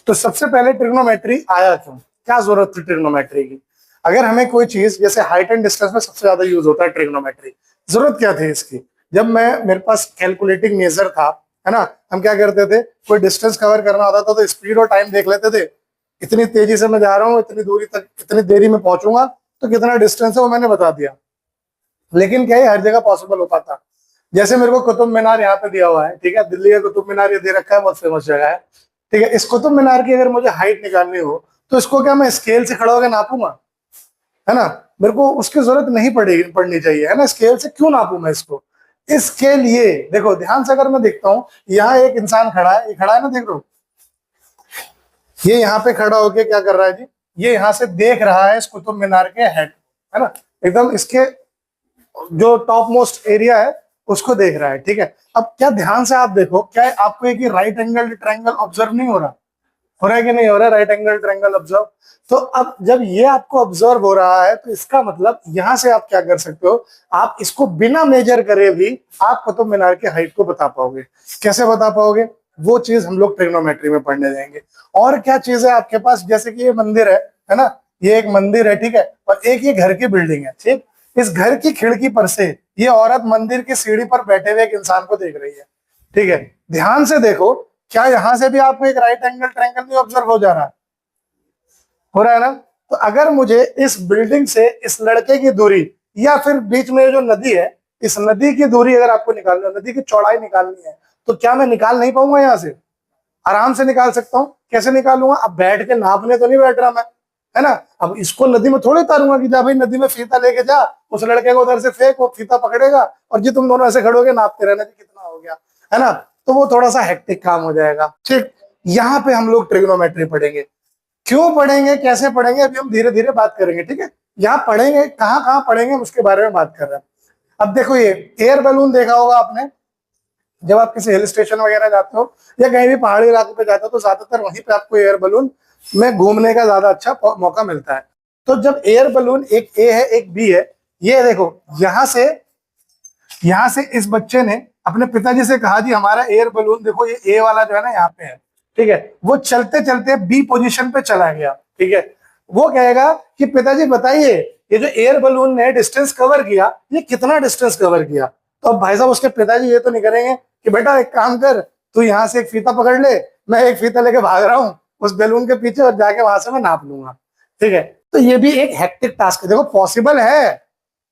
तो सबसे पहले ट्रिग्नोमेट्री आया क्यों, क्या जरूरत थी ट्रिग्नोमेट्री की? अगर हमें कोई चीज जैसे हाइट एंड डिस्टेंस में सबसे ज्यादा यूज होता है ट्रिग्नोमेट्री, जरूरत क्या थी इसकी? जब मेरे पास कैलकुलेटिंग मेजर था, है ना, हम क्या करते थे, कोई डिस्टेंस कवर करना होता था तो स्पीड और टाइम देख लेते थे, इतनी तेजी से मैं जा रहा हूँ, इतनी दूरी तक इतनी देरी में पहुंचूंगा, तो कितना डिस्टेंस है वो मैंने बता दिया। लेकिन क्या है, हर जगह पॉसिबल हो पाता? जैसे मेरे को कुतुब मीनार यहाँ पे दिया हुआ है, ठीक है, दिल्ली का कुतुब मीनार ये दे रखा है, बहुत फेमस जगह है, ठीक है। इस कुतुब मीनार की अगर मुझे हाइट निकालनी हो तो इसको क्या मैं स्केल से खड़ा होकर नापूंगा? है ना, मेरे को उसकी जरूरत नहीं पड़नी चाहिए, है ना। स्केल से क्यों नापू मैं इसको? इसके लिए देखो ध्यान से, अगर मैं देखता हूँ यहाँ एक इंसान खड़ा है, ये खड़ा है ना, देख लो, ये यहाँ पे खड़ा होके क्या कर रहा है जी, ये यहाँ से देख रहा है इस कुतुब मीनार के हेड, है ना, एकदम इसके जो टॉप मोस्ट एरिया है उसको देख रहा है, ठीक है। अब क्या ध्यान से आप देखो, क्या आपको एक राइट एंगल ट्रायंगल ऑब्जर्व नहीं हो रहा है कि नहीं हो रहा है राइट एंगल ट्रायंगल ऑब्जर्व? तो अब जब ये आपको ऑब्जर्व हो रहा है तो इसका मतलब यहां से आप क्या कर सकते हो, आप इसको बिना मेजर करे भी आप कुतुब मीनार की हाइट को बता पाओगे। कैसे बता पाओगे? वो चीज हम लोग ट्रिग्नोमेट्री में पढ़ने जाएंगे। और क्या चीज है आपके पास, जैसे कि ये मंदिर है ना, ये एक मंदिर है, ठीक है, और एक ये घर की बिल्डिंग है, ठीक। इस घर की खिड़की पर से ये औरत मंदिर की सीढ़ी पर बैठे हुए एक इंसान को देख रही है, ठीक है। ध्यान से देखो, क्या यहां से भी आपको एक राइट एंगल ट्रायंगल भी ऑब्जर्व हो जा रहा है? हो रहा है ना। तो अगर मुझे इस बिल्डिंग से इस लड़के की दूरी, या फिर बीच में जो नदी है, इस नदी की दूरी अगर आपको निकालनी है, नदी की चौड़ाई निकालनी है, तो क्या मैं निकाल नहीं पाऊंगा? यहां से आराम से निकाल सकता हूं। कैसे निकालूंगा? अब बैठ के नापने तो नहीं बैठ रहा मैं, है ना। अब इसको नदी में थोड़ी उतारूंगा कि जा भाई नदी में फीता लेके जा, उस लड़के को उधर से फेंक, वो फीता पकड़ेगा और जी तुम दोनों ऐसे खड़ोगे नापते रहना कि कितना हो गया, है ना। तो वो थोड़ा सा हेक्टिक काम हो जाएगा, ठीक। यहाँ पे हम लोग ट्रिग्नोमेट्री पढ़ेंगे। क्यों पढ़ेंगे, कैसे पढ़ेंगे, अभी हम धीरे धीरे बात करेंगे, ठीक है। यहाँ पढ़ेंगे, कहाँ कहाँ पढ़ेंगे उसके बारे में बात कर रहे हैं। अब देखो, ये एयर बैलून देखा होगा आपने, जब आप किसी हिल स्टेशन वगैरह जाते हो या कहीं भी पहाड़ी इलाके पे जाते हो तो ज्यादातर वहीं पे आपको एयर बलून में घूमने का ज्यादा अच्छा मौका मिलता है। तो जब एयर बलून एक ए है एक बी है, ये देखो यहाँ से इस बच्चे ने अपने पिताजी से कहा जी हमारा एयर बलून देखो, ये ए वाला जो है ना यहाँ पे है, ठीक है। वो चलते चलते बी पोजीशन पे चला गया, ठीक है। वो कहेगा कि पिताजी बताइए ये जो एयर बलून ने डिस्टेंस कवर किया, ये कितना डिस्टेंस कवर किया? तो अब भाई साहब उसके पिताजी ये तो नहीं करेंगे कि बेटा एक काम कर, तू यहाँ से एक फीता पकड़ ले, मैं एक फीता लेके भाग रहा हूँ उस बैलून के पीछे और जाके वहां से मैं नाप लूंगा, ठीक है। तो ये भी एक हेक्टिक टास्क है, देखो पॉसिबल है,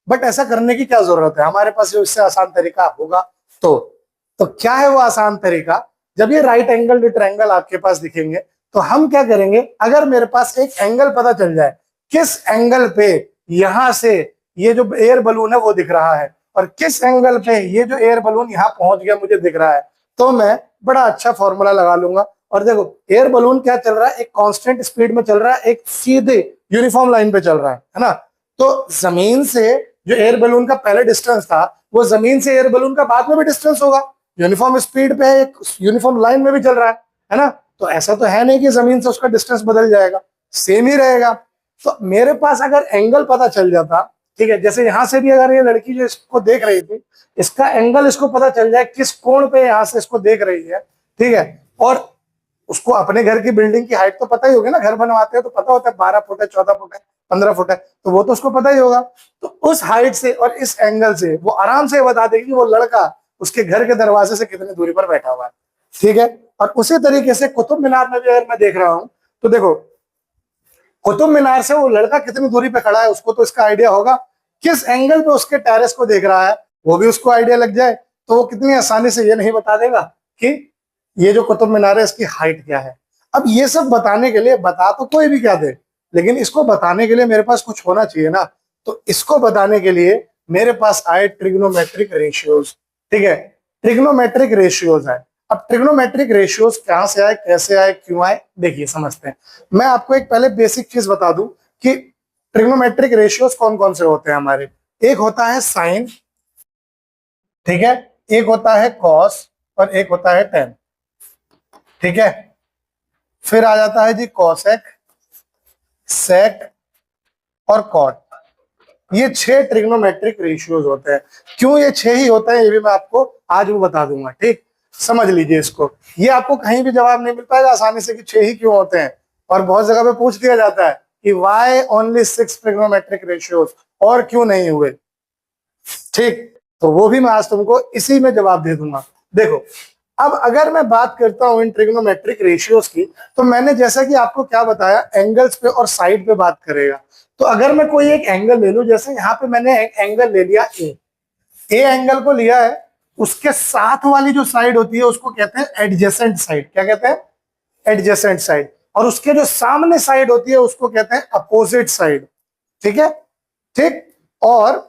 बट ऐसा करने की क्या जरूरत है? हमारे पास जो इससे आसान तरीका होगा तो क्या है वो आसान तरीका? जब ये राइट एंगल ट्रायंगल आपके पास दिखेंगे तो हम क्या करेंगे, अगर मेरे पास एक एंगल पता चल जाए, किस एंगल पे यहां से ये जो एयर बलून है वो दिख रहा है और किस एंगल पे ये जो एयर बलून यहाँ पहुंच गया मुझे दिख रहा है, तो मैं बड़ा अच्छा फॉर्मूला लगा लूंगा। और देखो एयर बलून क्या चल रहा है, एक कांस्टेंट स्पीड में चल रहा है, एक सीधे यूनिफॉर्म लाइन पे चल रहा है ना। तो जमीन से जो एयर बलून का पहले डिस्टेंस था, वो जमीन से एयर बलून का बाद में भी डिस्टेंस होगा, यूनिफॉर्म स्पीड पे एक यूनिफॉर्म लाइन में भी चल रहा है ना। तो ऐसा तो है नहीं कि जमीन से उसका डिस्टेंस बदल जाएगा, सेम ही रहेगा। तो मेरे पास अगर एंगल पता चल जाता, ठीक है, जैसे यहां से भी अगर ये लड़की जो इसको देख रही थी, इसका एंगल इसको पता चल जाए किस कोण पे यहां से इसको देख रही है, ठीक है। और उसको अपने घर की बिल्डिंग की हाइट तो पता ही होगी ना, घर बनवाते हैं तो पता होता है 12 फुट है, 14 फुट है, 15 फुट है, तो वो तो उसको पता ही होगा। तो उस हाइट से और इस एंगल से वो आराम से बता देगी कि वो लड़का उसके घर के दरवाजे से कितनी दूरी पर बैठा हुआ है, ठीक है। और उसी तरीके से कुतुब मीनार में भी अगर मैं देख रहा हूं तो देखो कुतुब मीनार से वो लड़का कितनी दूरी पे खड़ा है उसको तो इसका आइडिया होगा, किस एंगल पे उसके टेरेस को देख रहा है वो भी उसको आइडिया लग जाए, तो वो कितनी आसानी से ये नहीं बता देगा कि ये जो कुतुब मीनार है इसकी हाइट क्या है। अब ये सब बताने के लिए, बता तो कोई भी क्या दे, लेकिन इसको बताने के लिए मेरे पास कुछ होना चाहिए ना। तो इसको बताने के लिए मेरे पास आए ट्रिग्नोमेट्रिक रेशियोज, ठीक है, ट्रिग्नोमेट्रिक रेशियोज आए। अब ट्रिग्नोमेट्रिक रेशियोज कहां से आए, कैसे आए, क्यों आए, देखिए समझते हैं। मैं आपको एक पहले बेसिक चीज बता दूं कि ट्रिग्नोमेट्रिक रेशियोज कौन कौन से होते हैं हमारे। एक होता है साइन, ठीक है, एक होता है कॉस और एक होता है टेन, ठीक है। फिर आ जाता है जी कॉसेक, सेक और कॉट। ये 6 ट्रिग्नोमेट्रिक रेशियोज होते हैं। क्यों ये 6 ही होते हैं ये भी मैं आपको आज वो बता दूंगा, ठीक। समझ लीजिए इसको, ये आपको कहीं भी जवाब नहीं मिल पाएगा आसानी से कि 6 ही क्यों होते हैं, और बहुत जगह पे पूछ दिया जाता है कि वाई ओनली 6 ट्रिग्नोमेट्रिक रेशियोज, और क्यों नहीं हुए। ठीक, तो वो भी मैं आज तुमको इसी में जवाब दे दूंगा। देखो, अब अगर मैं बात करता हूं इन ट्रिग्नोमेट्रिक रेशियोज की, तो मैंने जैसा कि आपको क्या बताया, एंगल्स पे और साइड पे बात करेगा। तो अगर मैं कोई एक एंगल ले लूं, जैसे यहाँ पे मैंने एक एंगल ले लिया ए एंगल को लिया है, उसके साथ वाली जो साइड होती है उसको कहते हैं एडजेसेंट साइड। क्या कहते हैं? Adjacent side. और उसके जो सामने साइड होती है उसको कहते हैं अपोजिट साइड। ठीक है, ठीक। और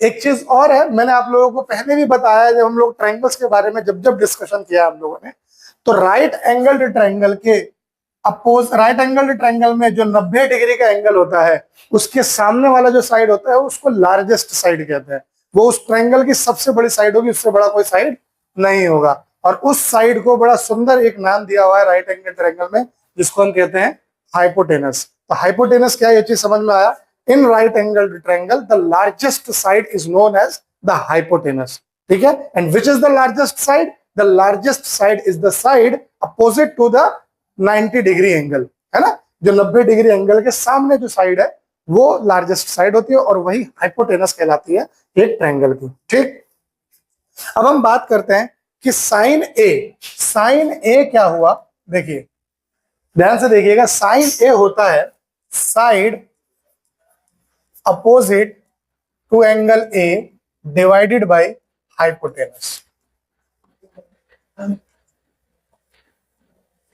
एक चीज और है, मैंने आप लोगों को पहले भी बताया जब हम लोग ट्रायंगल्स के बारे में जब डिस्कशन किया हम लोगों ने, तो राइट एंगल्ड ट्रायंगल के राइट एंगल्ड ट्रायंगल में जो 90 डिग्री का एंगल होता है, उसके सामने वाला जो साइड होता है उसको लार्जेस्ट साइड कहते हैं। वो उस ट्रायंगल की सबसे बड़ी साइड होगी, उससे बड़ा कोई साइड नहीं होगा। और उस साइड को बड़ा सुंदर एक नाम दिया हुआ है राइट एंगल ट्रायंगल में, जिसको हम कहते हैं हाइपोटेनस। तो हाइपोटेनस क्या है, ये चीज समझ में आया। In right angle triangle the largest side is known as the hypotenuse. ठीक है, and which is the largest side? The largest side is the side opposite to the 90 degree angle, है ना। जो 90 डिग्री एंगल के सामने जो side है वो लार्जेस्ट साइड होती है, और वही हाइपोटेनस कहलाती है एक ट्रायंगल की। ठीक, अब हम बात करते हैं कि साइन ए क्या हुआ। देखिए, ध्यान से देखिएगा, साइन ए होता है side opposite to angle A divided by hypotenuse.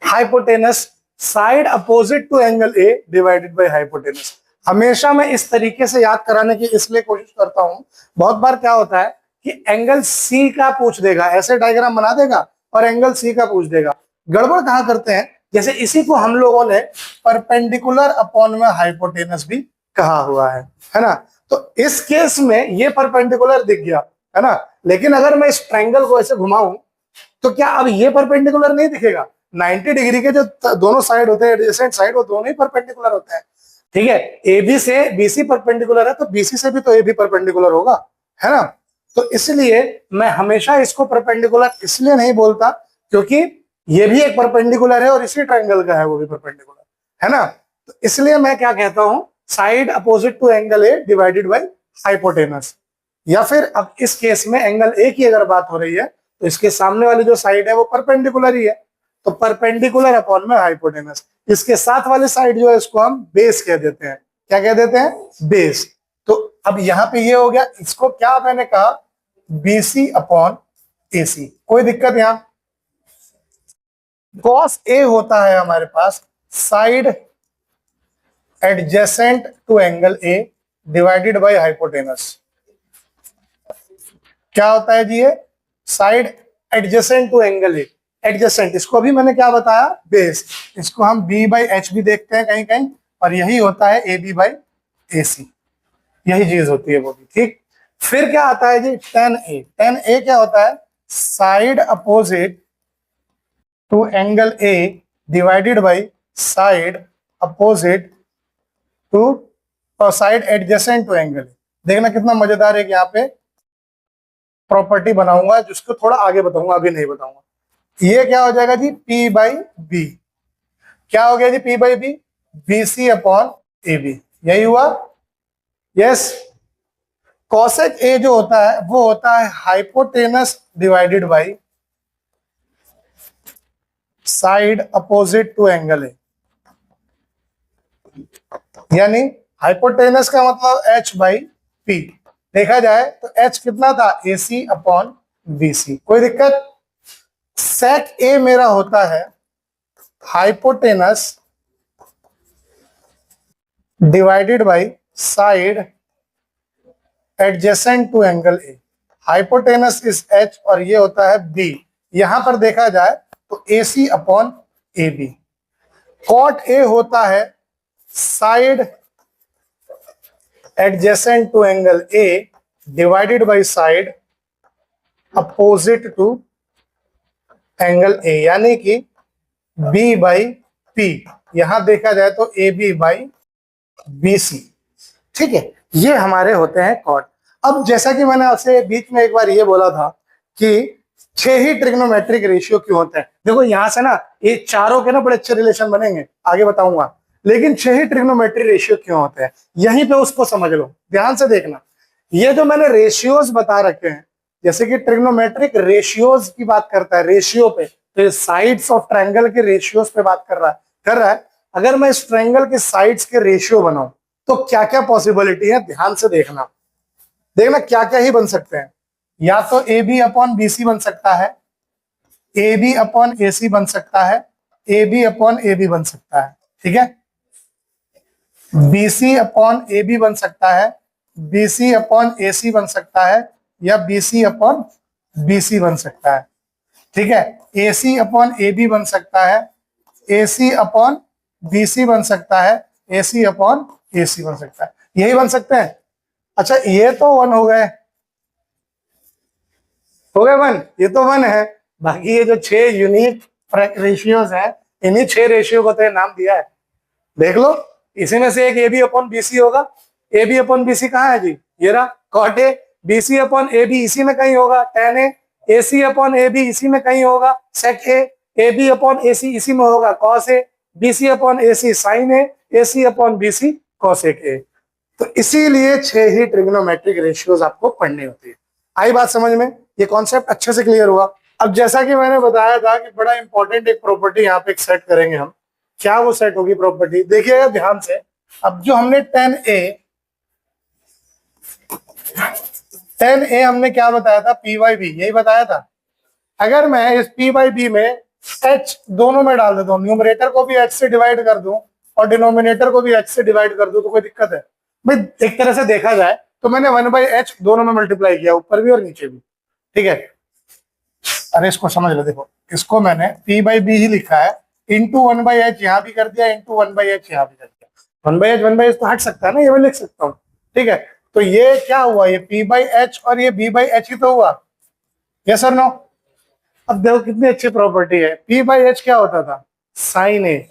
Hypotenuse side opposite to angle A divided by hypotenuse. हमेशा मैं इस तरीके से याद कराने की इसलिए कोशिश करता हूं, बहुत बार क्या होता है कि एंगल सी का पूछ देगा, ऐसे डायग्राम बना देगा और एंगल सी का पूछ देगा। गड़बड़ कहां करते हैं, जैसे इसी को हम लोगों ने परपेंडिकुलर अपॉन में हाइपोटेनस भी कहा हुआ है ना। तो इस केस में ये परपेंडिकुलर दिख गया, है ना। लेकिन अगर मैं इस ट्रायंगल को ऐसे घुमाऊं तो क्या अब ये परपेंडिकुलर नहीं दिखेगा? 90 डिग्री के जो दोनों साइड होते हैं एडजेसेंट साइड, वो दोनों ही परपेंडिकुलर होते हैं। ठीक है, एबी से बीसी परपेंडिकुलर है, तो बीसी से भी तो एबी परपेंडिकुलर होगा, है ना। तो इसलिए मैं हमेशा इसको परपेंडिकुलर इसलिए नहीं बोलता क्योंकि ये भी एक परपेंडिकुलर है और इसी ट्रायंगल का है वो भी परपेंडिकुलर, है ना। तो इसलिए मैं क्या कहता हूं, side opposite to angle A divided by hypotenuse. या फिर अब इस केस में एंगल ए की अगर बात हो रही है तो इसके सामने वाली जो साइड है वो परपेंडिकुलर ही है, तो परपेंडिकुलर अपॉन में हाइपोटेनस। इसके साथ वाली साइड जो है इसको हम बेस कह देते हैं। क्या कह देते हैं? बेस। तो अब यहां पे ये हो गया, इसको क्या मैंने कहा, बीसी अपॉन एसी। कोई दिक्कत यहां? कॉस ए होता है हमारे पास side adjacent to angle A divided by hypotenuse. क्या होता है जी? ये side adjacent to angle A, adjacent, इसको अभी मैंने क्या बताया, बेस। इसको हम बी बाई एच भी देखते हैं कहीं कहीं, और यही होता है ए बी बाई ए सी, यही चीज होती है वो भी। ठीक, फिर क्या आता है जी, टेन ए। टेन ए क्या होता है? Side opposite to angle A divided by side opposite to side adjacent to angle. देखना कितना मजेदार है कि यहाँ पे प्रॉपर्टी बनाऊंगा जिसको थोड़ा आगे बताऊंगा, अभी नहीं बताऊंगा। ये क्या हो जाएगा जी, P बाई बी। क्या हो गया जी, P by B? BC upon A B, यही हुआ। यस, कॉसेक ए जो होता है वो होता है hypotenuse divided by side opposite to angle A. यानी हाइपोटेनस का मतलब H बाई P। देखा जाए तो H कितना था, AC अपॉन BC। कोई दिक्कत? सेक ए मेरा होता है hypotenuse divided by side adjacent to angle A. Hypotenuse is H और ये होता है B। यहां पर देखा जाए तो AC upon AB। Cot A होता है side adjacent to angle A divided by side opposite to angle A, यानी कि B बाई P। यहां देखा जाए तो AB बाई BC। ठीक है, ये हमारे होते हैं कॉट। अब जैसा कि मैंने आपसे बीच में एक बार ये बोला था कि 6 ही ट्रिग्नोमेट्रिक रेशियो क्यों होते हैं? देखो यहां से ना ये चारों के ना बड़े अच्छे रिलेशन बनेंगे, आगे बताऊंगा, लेकिन 6 ही ट्रिग्नोमेट्रिक रेशियो क्यों होते हैं यहीं पे उसको समझ लो, ध्यान से देखना। ये जो मैंने रेशियोज बता रखे हैं, जैसे कि ट्रिग्नोमेट्रिक रेशियोज की बात करता है, रेशियो पे, तो ये साइड्स ऑफ ट्रायंगल के रेशियोज पे बात कर रहा है। अगर मैं इस ट्रायंगल के साइड्स के रेशियो बनाऊं तो क्या क्या पॉसिबिलिटी है, ध्यान से देखना। देखना क्या क्या ही बन सकते हैं, या तो A B upon B C बन सकता है, ए बी अपॉन ए सी बन सकता है, A B upon A B बन सकता है, ठीक है। B C upon A B बन सकता है, बी सी अपॉन ए सी बन सकता है, या B C upon B C बन सकता है, ठीक है। ए सी अपॉन ए बी बन सकता है, ए सी अपॉन बी सी बन सकता है, ए सी अपॉन ए सी बन सकता है, यही बन सकते हैं। अच्छा ये तो वन हो गए वन, ये तो वन है। बाकी ये जो 6 यूनिक रेशियोज है, इन्हीं 6 रेशियो को तो नाम दिया है, देख लो। इसी में से एक A B upon B C होगा। A B upon B C कहाँ है जी, ये रहा cot A. B C upon A B इसी में कहीं होगा, tan A. A C upon A B इसी में कहीं होगा, सेक ए। ए बी अपॉन ए सी इसी में होगा, cos A. B C upon A C sine A. A C upon B C cosec A. तो इसीलिए 6 ही ट्रिग्नोमेट्रिक रेशियोज आपको पढ़नी होती है। आई बात समझ में, ये कॉन्सेप्ट अच्छे से क्लियर हुआ। अब जैसा कि मैंने बताया था कि बड़ा इंपॉर्टेंट एक प्रॉपर्टी यहाँ पे एक सेट करेंगे हम, क्या वो सेट होगी प्रॉपर्टी, देखिएगा ध्यान से। अब जो हमने 10a हमने क्या बताया था, p बाई बी, यही बताया था। अगर मैं इस p बाई बी में h दोनों में डाल देता हूँ, न्यूमरेटर को भी h से डिवाइड कर दूं और डिनोमिनेटर को भी h से डिवाइड कर दूं, तो कोई दिक्कत है भाई? एक तरह से देखा जाए तो मैंने 1/h दोनों में मल्टीप्लाई किया, ऊपर भी और नीचे भी, ठीक है। अरे इसको समझ लो, देखो इसको मैंने p बाई बी ही लिखा है, इंटू 1/h यहाँ भी कर दिया, इंटू 1/h यहाँ भी कर दिया। 1/h तो हट सकता है ना, ये मैं लिख सकता हूँ, ठीक है। तो ये क्या हुआ, ये p बाई एच और ये b बाई एच ही तो हुआ, यस और नो। अब देखो कितनी अच्छी प्रॉपर्टी है, p बाई एच क्या होता था, साइन ए,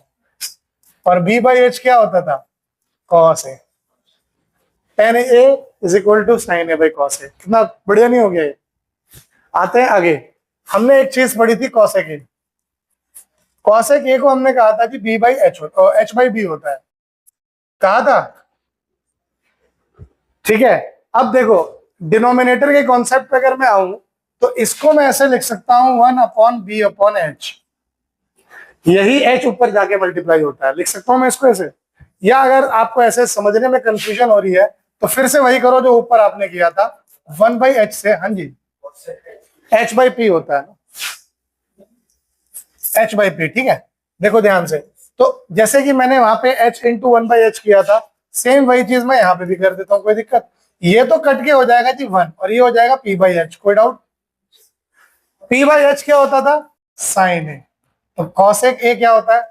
और b बाई एच क्या होता था, cos A. tan A is equal to sine A by cos A. कितना बढ़िया नहीं हो गया ये। आते हैं आगे, हमने एक चीज पढ़ी थी कॉसेक ए। कॉसेक ए को हमने कहा था कि b बाई एच और h बाई बी होता है, कहा था, ठीक है। अब देखो डिनोमिनेटर के कॉन्सेप्ट पे अगर मैं आऊं तो इसको मैं ऐसे लिख सकता हूं 1 अपॉन बी अपॉन एच, यही h ऊपर जाके मल्टीप्लाई होता है, लिख सकता हूं मैं इसको ऐसे। या अगर आपको ऐसे समझने में कंफ्यूजन हो रही है तो फिर से वही करो जो ऊपर आपने किया था, 1/h से, हाँ जी, h बाई पी होता है, h बाई पी, ठीक है। देखो ध्यान से, तो जैसे कि मैंने वहां पे h इंटू 1/h किया था, सेम वही चीज मैं यहाँ पे भी कर देता हूँ, कोई दिक्कत। ये तो कट के हो जाएगा जी 1 और ये हो जाएगा p बाई एच, कोई डाउट। p बाई एच क्या होता था, साइन ए, तो कॉसेक ए क्या होता है,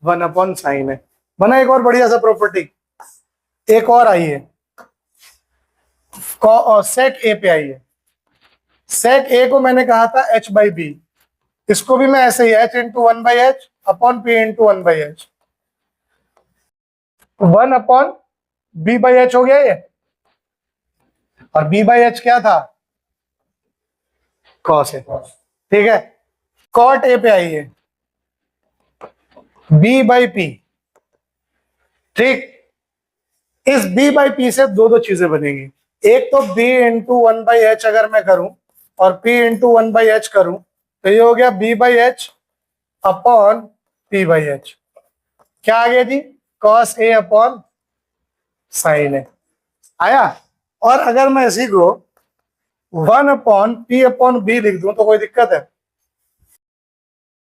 1 अपॉन साइन ए। बना एक और बढ़िया सा प्रॉपर्टी, एक और आई है, सेक ए पे आई है। सेक ए को मैंने कहा था h बाई बी, इसको भी मैं ऐसे ही h into 1/h upon p into 1/h, 1 upon b by H हो गया ये, और b बाई एच क्या था, कॉस ए, ठीक है। कॉट ए पे आई है, b बाई पी, ठीक। इस b बाई पी से दो चीजें बनेगी, एक तो b इंटू 1/h अगर मैं करूं और p इंटू 1/h करूं तो ये हो गया b by H upon p by H, क्या आ गया जी, कॉस ए अपॉन साइन ए आया। और अगर मैं इसी को 1 अपॉन p अपॉन b लिख दूं तो कोई दिक्कत है,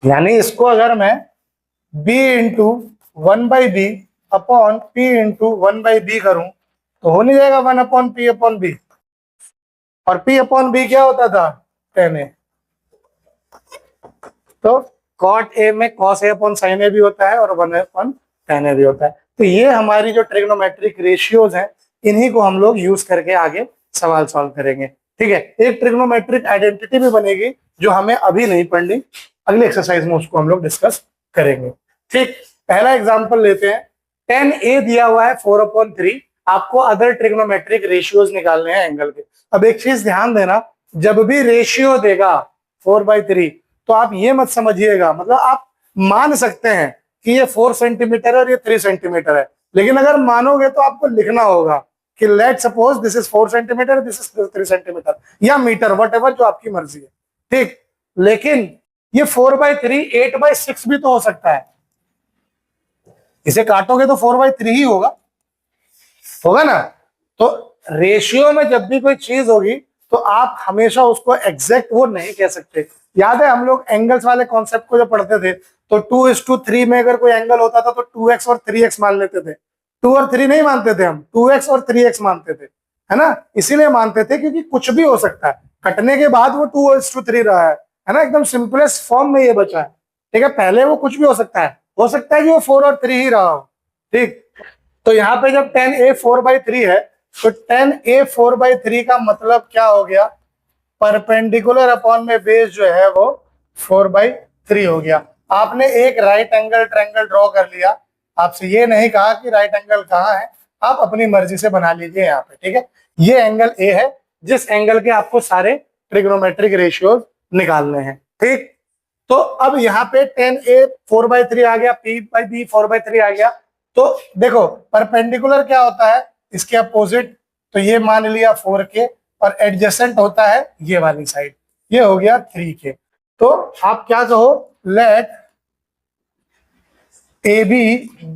यानी इसको अगर मैं b into 1/b upon p into 1/b करूं तो हो नहीं जाएगा 1 अपॉन p अपॉन b, और p अपॉन b क्या होता था, tan a। तो कॉट ए में कॉस ए अपॉन साइन ए भी होता है और 1 अपॉन tan a भी होता है। तो ये हमारी जो ट्रिग्नोमेट्रिक रेशियोज हैं, इन्हीं को हम लोग यूज करके आगे सवाल सॉल्व करेंगे, ठीक है। एक ट्रिग्नोमेट्रिक आइडेंटिटी भी बनेगी जो हमें अभी नहीं पढ़नी, अगले एक्सरसाइज में उसको हम लोग डिस्कस करेंगे, ठीक। पहला एग्जांपल लेते हैं, 10a दिया हुआ है 4/3, आपको अदर ट्रिग्नोमेट्रिक रेशियोज निकालने हैं एंगल के। अब एक चीज ध्यान देना, जब भी रेशियो देगा 4/3, तो आप ये मत समझिएगा, मतलब आप मान सकते हैं कि ये 4 सेंटीमीटर है और ये 3 सेंटीमीटर है, लेकिन अगर मानोगे तो आपको लिखना होगा कि let suppose this is 4 centimetre, this is 3 centimetre, या मीटर, वट एवर, जो आपकी मर्जी है, ठीक। लेकिन ये 4/3 8/6 भी तो हो सकता है, इसे काटोगे तो 4/3 ही होगा ना। तो रेशियो में जब भी कोई चीज होगी तो आप हमेशा उसको एग्जैक्ट वो नहीं कह सकते। याद है हम लोग एंगल्स वाले कॉन्सेप्ट को जो पढ़ते थे, तो 2:3 में अगर कोई एंगल होता था तो 2x और 3x मान लेते थे। 2 और 3 नहीं मानते थे हम, 2x और 3x मानते थे, है ना। इसीलिए मानते थे क्योंकि कुछ भी हो सकता है, कटने के बाद वो 2:3 रहा है ना, एकदम सिंपलेस्ट फॉर्म में ये बचा है, ठीक है। पहले वो कुछ भी हो सकता है कि वो 4 और 3 ही रहा हो, ठीक। तो यहाँ पे जब 10a 4/3 है, तो 10a 4/3 का मतलब क्या हो गया, परपेंडिकुलर अपॉन में बेस जो है वो 4/3 हो गया। आपने एक राइट एंगल ट्रायंगल ड्रॉ कर लिया, आपसे ये नहीं कहा कि राइट एंगल कहाँ है, आप अपनी मर्जी से बना लीजिए यहाँ पे, ठीक है। ये एंगल ए है, जिस एंगल के आपको सारे ट्रिग्नोमेट्रिक रेशियोज निकालने हैं, ठीक। तो अब यहाँ पे 10a 4/3 आ गया, p/b 4/3 आ गया। तो देखो परपेंडिकुलर क्या होता है, इसके अपोजिट, तो ये मान लिया 4k, और एडजेसेंट होता है ये वाली साइड, ये हो गया 3k। तो आप क्या कहो, लेट AB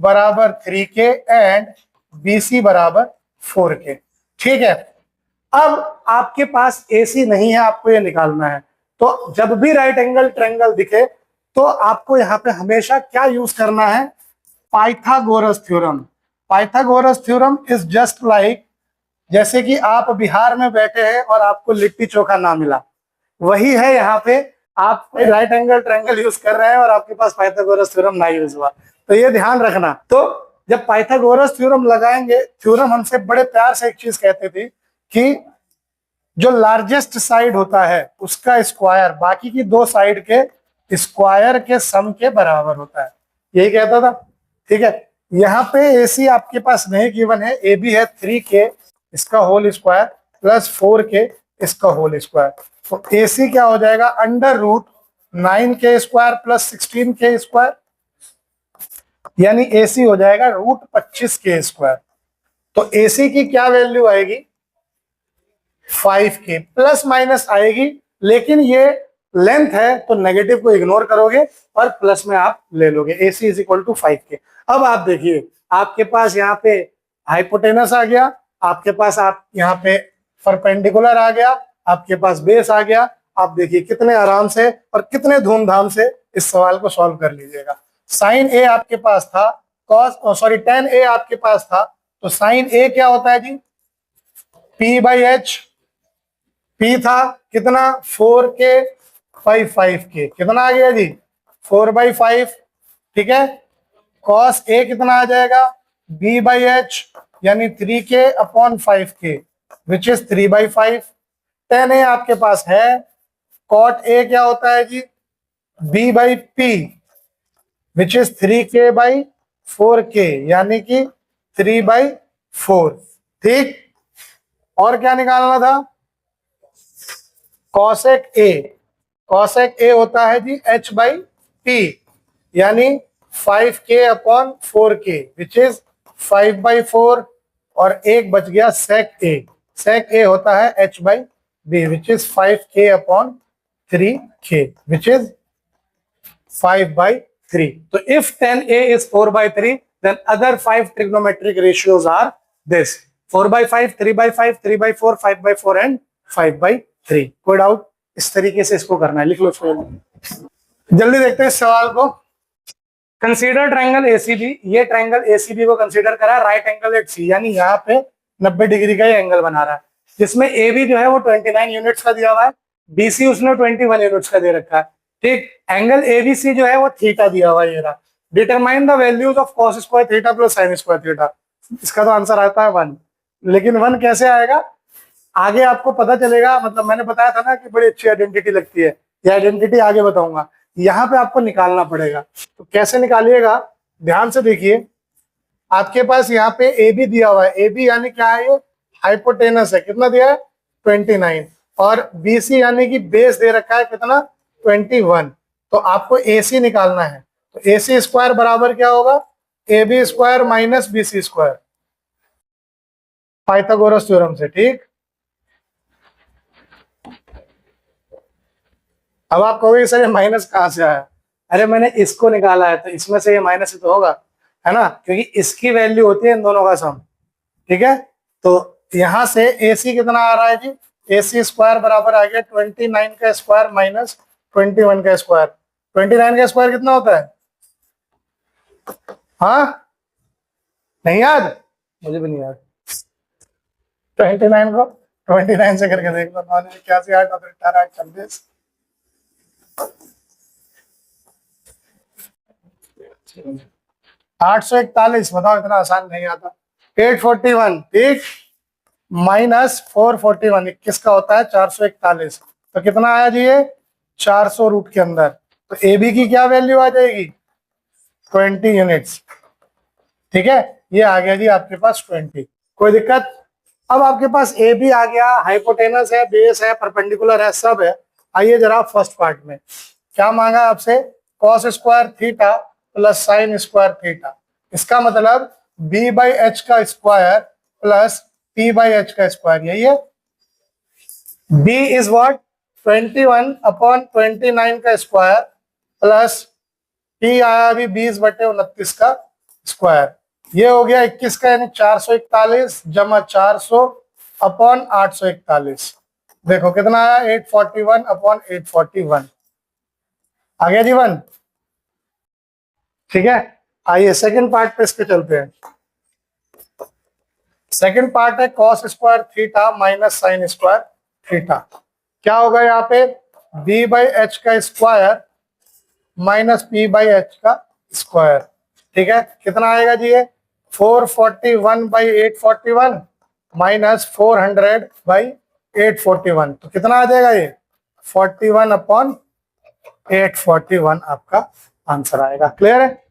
बराबर 3k एंड BC बराबर 4k, ठीक है। अब आपके पास AC नहीं है, आपको ये निकालना है, तो जब भी राइट एंगल ट्रायंगल दिखे तो आपको यहाँ पे हमेशा क्या यूज करना है, Pythagoras theorem. Pythagoras theorem is just like, जैसे कि आप बिहार में बैठे हैं और आपको लिट्टी चोखा ना मिला, वही है यहाँ पे, आप राइट एंगल ट्रायंगल यूज कर रहे हैं और आपके पास पाइथागोरस थ्योरम ना यूज हुआ, तो ये ध्यान रखना। तो जब पाइथागोरस थ्योरम लगाएंगे, थ्योरम हमसे बड़े प्यार से एक चीज कहते थे कि जो लार्जेस्ट साइड होता है उसका स्क्वायर बाकी की दो साइड के स्क्वायर के सम के बराबर होता है, यही कहता था, ठीक है। यहाँ पे AC आपके पास नहीं गिवन है, AB है 3k इसका होल स्क्वायर प्लस 4k इसका होल स्क्वायर, तो AC क्या हो जाएगा, √9k square plus 16k square, यानी AC हो जाएगा √25k स्क्वायर। तो AC की क्या वैल्यू आएगी, 5k, प्लस माइनस आएगी, लेकिन ये लेंथ है तो नेगेटिव को इग्नोर करोगे और प्लस में आप ले लोगे, AC is equal to 5k। अब आप देखिए, आपके पास यहाँ पे हाइपोटेनस आ गया, आपके पास आप यहाँ पे परपेंडिकुलर आ गया, आपके पास बेस आ गया। आप देखिए कितने आराम से और कितने धूमधाम से इस सवाल को सॉल्व कर लीजिएगा। साइन ए आपके पास था, tan A आपके पास था, तो साइन ए क्या होता है जी, P/H, P था कितना 4k 5k, कितना आ गया जी 4/5, ठीक है। cos A कितना आ जाएगा, B/H यानी 3k upon 5k which is 3/5। tan A आपके पास है, cot A क्या होता है जी, B/P विच इज 3k/4k यानी कि 3/4, ठीक। और क्या निकालना था, cosec A होता है जी H/P यानी 5k upon 4k which is 5/4, और एक बच गया sec A होता है H/B which is 5k upon 3k which is 5/3। तो if tan A is 4/3 then other 5 trigonometric ratios are this 4/5, 3/5, 3/4, 5/4 and 5/3। कोई डाउट, इस तरीके से इसको करना है, लिख लो इसको जल्दी देखते हैं इस सवाल को। कंसीडर ट्रायंगल ACB, ये ट्रायंगल ACB को कंसीडर करा राइट एंगल एट C, यानी यहाँ पे 90 डिग्री का ये एंगल बना रहा है, जिसमें AB जो है वो 29 यूनिट्स का दिया हुआ है, BC उसने 21 यूनिट्स का दे रखा है, ठीक। एंगल ABC जो है वो थीटा दिया हुआ है, ये रहा। Determine the values of cos square theta plus sin square theta, इसका तो आंसर आता है 1, लेकिन 1 कैसे आएगा आगे आपको पता चलेगा, मतलब मैंने बताया था ना कि बड़ी अच्छी आइडेंटिटी लगती है, ये आइडेंटिटी आगे बताऊंगा। यहाँ पे आपको निकालना पड़ेगा, तो कैसे निकालिएगा, ध्यान से देखिए। आपके पास यहाँ पे AB दिया हुआ है, AB यानी क्या है, ये हाइपोटेनस है, कितना दिया है 29, और BC यानी कि बेस दे रखा है कितना 21। तो आपको AC निकालना है, तो AC स्क्वायर बराबर क्या होगा, AB square minus BC square, Pythagoras theorem से। ठीक, अब आप कहोगे सर ये माइनस कहाँ से आया, अरे मैंने इसको निकाला है तो इसमें से ये माइनस ही तो होगा, है ना, क्योंकि इसकी वैल्यू होती है इन दोनों का सम। ठीक है, तो यहां से AC कितना आ रहा है जी, AC स्क्वायर बराबर आ गया 29 का स्क्वायर माइनस 21 का स्क्वायर। 29 का स्क्वायर कितना होता है, हाँ नहीं याद, मुझे भी नहीं याद। 29 को 29 से करके देख लो, 9 81 8 और 18 8 26 841, बताओ इतना आसान नहीं आता। 841, ठीक, माइनस 441, 21 का होता है 441, तो कितना आया जी ये 400 रूट के अंदर। तो AB की क्या वैल्यू आ जाएगी, 20 यूनिट्स। ठीक है, ये आ गया जी आपके पास 20, कोई दिक्कत। अब आपके पास AB आ गया, हाइपोटेनस है, बेस है, परपेंडिकुलर है, सब है। आइए जरा फर्स्ट पार्ट में क्या मांगा आपसे, cos square theta plus sine square theta. इसका मतलब B/H का स्क्वायर प्लस P/H का स्क्वायर, यही है। B इज व्हाट, 21/29 का स्क्वायर प्लस P आया अभी 20/29 का स्क्वायर। ये हो गया 21 का, यानी 441 जमा 400 अपॉन 841। देखो कितना आया, 841/841 आ गया जी 1। ठीक है, आइए सेकंड पार्ट पे इसके चलते हैं। सेकंड पार्ट है cos square theta minus sine square theta. क्या होगा यहाँ पे, B/H का स्क्वायर माइनस P/H का स्क्वायर। ठीक है, कितना आएगा जी ये, 441/841 माइनस 400/841, तो कितना आ जाएगा ये 41/841 आपका आंसर आएगा। क्लियर है।